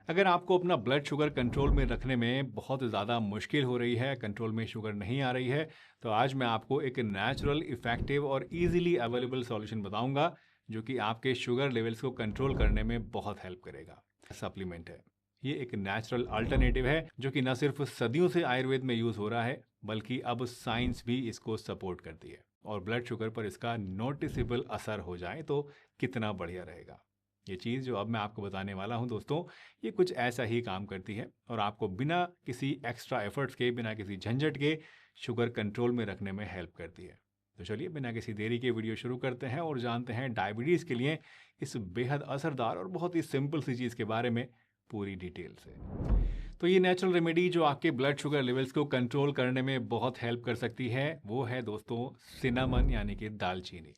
अगर आपको अपना ब्लड शुगर कंट्रोल में रखने में बहुत ज़्यादा मुश्किल हो रही है, कंट्रोल में शुगर नहीं आ रही है, तो आज मैं आपको एक नेचुरल, इफ़ेक्टिव और ईज़िली अवेलेबल सॉल्यूशन बताऊंगा, जो कि आपके शुगर लेवल्स को कंट्रोल करने में बहुत हेल्प करेगा। सप्लीमेंट है। ये एक नेचुरल अल्टरनेटिव है, जो कि न सिर्फ सदियों से आयुर्वेद में यूज़ हो रहा है, बल्कि अब साइंस भी इसको सपोर्ट करती है। और ब्लड शुगर पर इसका नोटिसेबल असर हो जाए तो कितना बढ़िया रहेगा। ये चीज़ जो अब मैं आपको बताने वाला हूँ दोस्तों, ये कुछ ऐसा ही काम करती है और आपको बिना किसी एक्स्ट्रा एफर्ट्स के, बिना किसी झंझट के शुगर कंट्रोल में रखने में हेल्प करती है। तो चलिए बिना किसी देरी के वीडियो शुरू करते हैं और जानते हैं डायबिटीज़ के लिए इस बेहद असरदार और बहुत ही सिंपल सी चीज़ के बारे में पूरी डिटेल से। तो ये नेचुरल रेमेडी जो आपके ब्लड शुगर लेवल्स को कंट्रोल करने में बहुत हेल्प कर सकती है, वो है दोस्तों सिनामन यानी कि दालचीनी।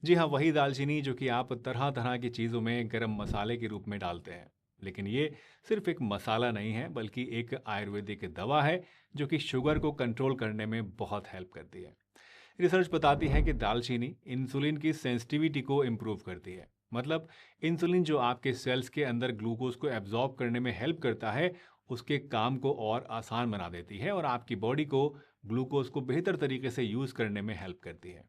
जी हाँ, वही दालचीनी जो कि आप तरह तरह की चीज़ों में गरम मसाले के रूप में डालते हैं। लेकिन ये सिर्फ एक मसाला नहीं है, बल्कि एक आयुर्वेदिक दवा है जो कि शुगर को कंट्रोल करने में बहुत हेल्प करती है। रिसर्च बताती है कि दालचीनी इंसुलिन की सेंसिटिविटी को इम्प्रूव करती है। मतलब इंसुलिन जो आपके सेल्स के अंदर ग्लूकोज को एब्जॉर्ब करने में हेल्प करता है, उसके काम को और आसान बना देती है और आपकी बॉडी को ग्लूकोज को बेहतर तरीके से यूज़ करने में हेल्प करती है।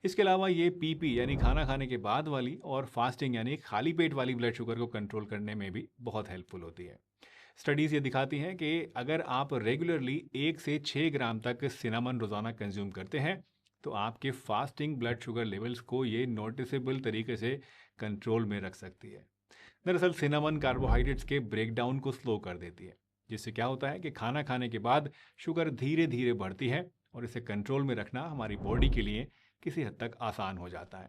इसके अलावा ये पीपी यानी खाना खाने के बाद वाली और फास्टिंग यानी खाली पेट वाली ब्लड शुगर को कंट्रोल करने में भी बहुत हेल्पफुल होती है। स्टडीज़ ये दिखाती हैं कि अगर आप रेगुलरली 1 से 6 ग्राम तक सिनामन रोज़ाना कंज्यूम करते हैं, तो आपके फास्टिंग ब्लड शुगर लेवल्स को ये नोटिसेबल तरीके से कंट्रोल में रख सकती है। दरअसल सिनामन कार्बोहाइड्रेट्स के ब्रेकडाउन को स्लो कर देती है, जिससे क्या होता है कि खाना खाने के बाद शुगर धीरे धीरे बढ़ती है और इसे कंट्रोल में रखना हमारी बॉडी के लिए किसी हद तक आसान हो जाता है।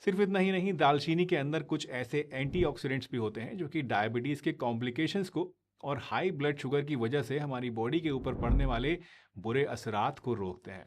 सिर्फ इतना ही नहीं, दालचीनी के अंदर कुछ ऐसे एंटीऑक्सीडेंट्स भी होते हैं जो कि डायबिटीज़ के कॉम्प्लिकेशंस को और हाई ब्लड शुगर की वजह से हमारी बॉडी के ऊपर पड़ने वाले बुरे असरात को रोकते हैं।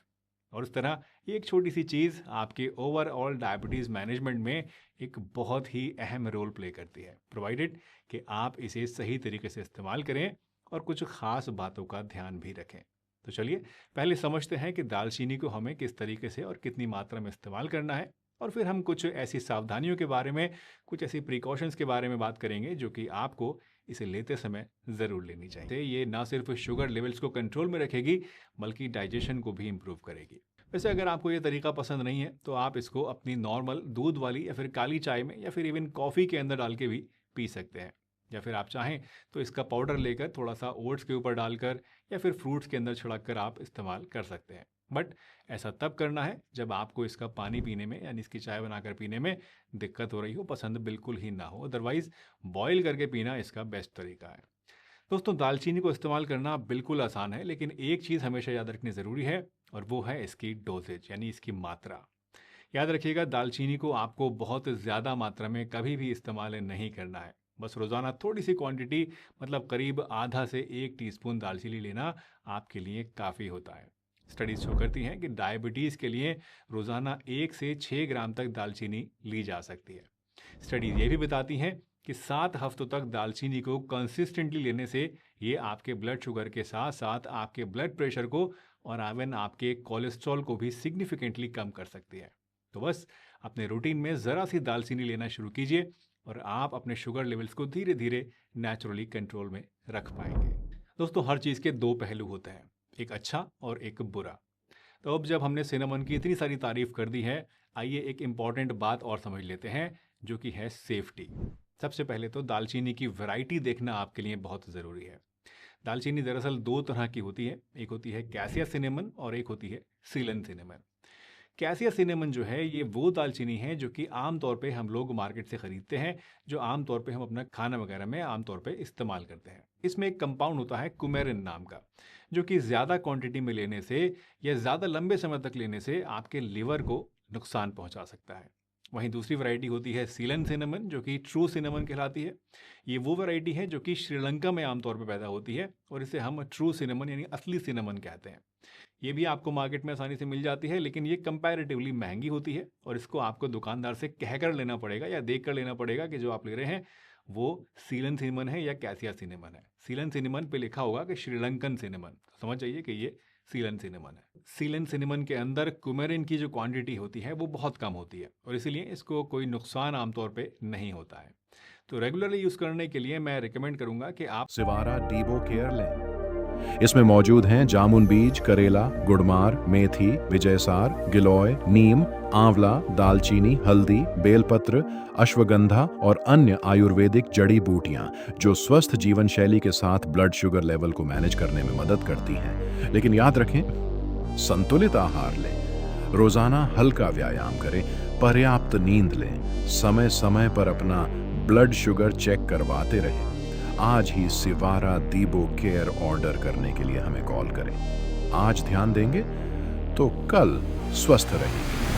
और इस तरह ये एक छोटी सी चीज़ आपके ओवरऑल डायबिटीज़ मैनेजमेंट में एक बहुत ही अहम रोल प्ले करती है, प्रोवाइडेड कि आप इसे सही तरीके से इस्तेमाल करें और कुछ ख़ास बातों का ध्यान भी रखें। तो चलिए पहले समझते हैं कि दालचीनी को हमें किस तरीके से और कितनी मात्रा में इस्तेमाल करना है, और फिर हम कुछ ऐसी सावधानियों के बारे में, कुछ ऐसी प्रिकॉशंस के बारे में बात करेंगे जो कि आपको इसे लेते समय ज़रूर लेनी चाहिए। ये ना सिर्फ शुगर लेवल्स को कंट्रोल में रखेगी, बल्कि डाइजेशन को भी इम्प्रूव करेगी। वैसे अगर आपको ये तरीका पसंद नहीं है, तो आप इसको अपनी नॉर्मल दूध वाली या फिर काली चाय में या फिर इवन कॉफ़ी के अंदर डाल के भी पी सकते हैं। या फिर आप चाहें तो इसका पाउडर लेकर थोड़ा सा ओट्स के ऊपर डालकर या फिर फ्रूट्स के अंदर छिड़क कर आप इस्तेमाल कर सकते हैं। बट ऐसा तब करना है जब आपको इसका पानी पीने में यानी इसकी चाय बनाकर पीने में दिक्कत हो रही हो, पसंद बिल्कुल ही ना हो। अदरवाइज बॉईल करके पीना इसका बेस्ट तरीका है। दोस्तों दालचीनी को इस्तेमाल करना बिल्कुल आसान है, लेकिन एक चीज़ हमेशा याद रखनी ज़रूरी है और वो है इसकी डोजेज यानी इसकी मात्रा। याद रखिएगा, दालचीनी को आपको बहुत ज़्यादा मात्रा में कभी भी इस्तेमाल नहीं करना है। बस रोज़ाना थोड़ी सी क्वांटिटी, मतलब करीब आधा से 1 टीस्पून दालचीनी लेना आपके लिए काफ़ी होता है। स्टडीज शो करती हैं कि डायबिटीज़ के लिए रोज़ाना 1 से 6 ग्राम तक दालचीनी ली जा सकती है। स्टडीज ये भी बताती हैं कि 7 हफ्तों तक दालचीनी को कंसिस्टेंटली लेने से ये आपके ब्लड शुगर के साथ साथ आपके ब्लड प्रेशर को और इवन आपके कोलेस्ट्रॉल को भी सिग्निफिकेंटली कम कर सकती है। तो बस अपने रूटीन में ज़रा सी दालचीनी लेना शुरू कीजिए और आप अपने शुगर लेवल्स को धीरे धीरे नेचुरली कंट्रोल में रख पाएंगे। दोस्तों हर चीज़ के दो पहलू होते हैं, एक अच्छा और एक बुरा। तो अब जब हमने सिनेमन की इतनी सारी तारीफ कर दी है, आइए एक इम्पॉर्टेंट बात और समझ लेते हैं, जो कि है सेफ्टी। सबसे पहले तो दालचीनी की वैरायटी देखना आपके लिए बहुत ज़रूरी है। दालचीनी दरअसल दो तरह की होती है, एक होती है कैसिया सिनेमन और एक होती है सीलन सिनेमन। कैसिया सिनेमन जो है ये वो दालचीनी है जो कि आम तौर पे हम लोग मार्केट से ख़रीदते हैं, जो आम तौर पे हम अपना खाना वगैरह में आम तौर पे इस्तेमाल करते हैं। इसमें एक कंपाउंड होता है कुमेरिन नाम का, जो कि ज़्यादा क्वांटिटी में लेने से या ज़्यादा लंबे समय तक लेने से आपके लिवर को नुकसान पहुंचा सकता है। वहीं दूसरी वैरायटी होती है सीलन सिनेमन, जो कि ट्रू सिनेमन कहलाती है। ये वो वैरायटी है जो कि श्रीलंका में आमतौर पर पैदा होती है और इसे हम ट्रू सिनेमन यानी असली सिनेमन कहते हैं। ये भी आपको मार्केट में आसानी से मिल जाती है, लेकिन ये कंपैरेटिवली महंगी होती है और इसको आपको दुकानदार से कहकर लेना पड़ेगा या देख कर लेना पड़ेगा कि जो आप ले रहे हैं वो सीलन सिनेमन है या कैसिया सिनेमन है। सीलन सिनेमन पे लिखा होगा कि श्रीलंकन सिनेमन, तो समझ जाइए कि ये सीलन सिनेमन है। सीलन सिनेमन के अंदर कुमेरिन की जो क्वांटिटी होती है वो बहुत कम होती है और इसीलिए इसको कोई नुकसान आमतौर पे नहीं होता है। तो रेगुलरली यूज़ करने के लिए मैं रिकमेंड करूँगा कि आप सिवारा डीबो केयर लें। इसमें मौजूद हैं जामुन बीज, करेला, गुड़मार, मेथी, विजयसार, गिलोय, नीम, आंवला, दालचीनी, हल्दी, बेलपत्र, अश्वगंधा और अन्य आयुर्वेदिक जड़ी बूटियां जो स्वस्थ जीवन शैली के साथ ब्लड शुगर लेवल को मैनेज करने में मदद करती हैं। लेकिन याद रखें, संतुलित आहार लें, रोजाना हल्का व्यायाम करें, पर्याप्त नींद लें, समय समय पर अपना ब्लड शुगर चेक करवाते रहें। आज ही सिवारा डीबो केयर ऑर्डर करने के लिए हमें कॉल करें। आज ध्यान देंगे तो कल स्वस्थ रहेंगे।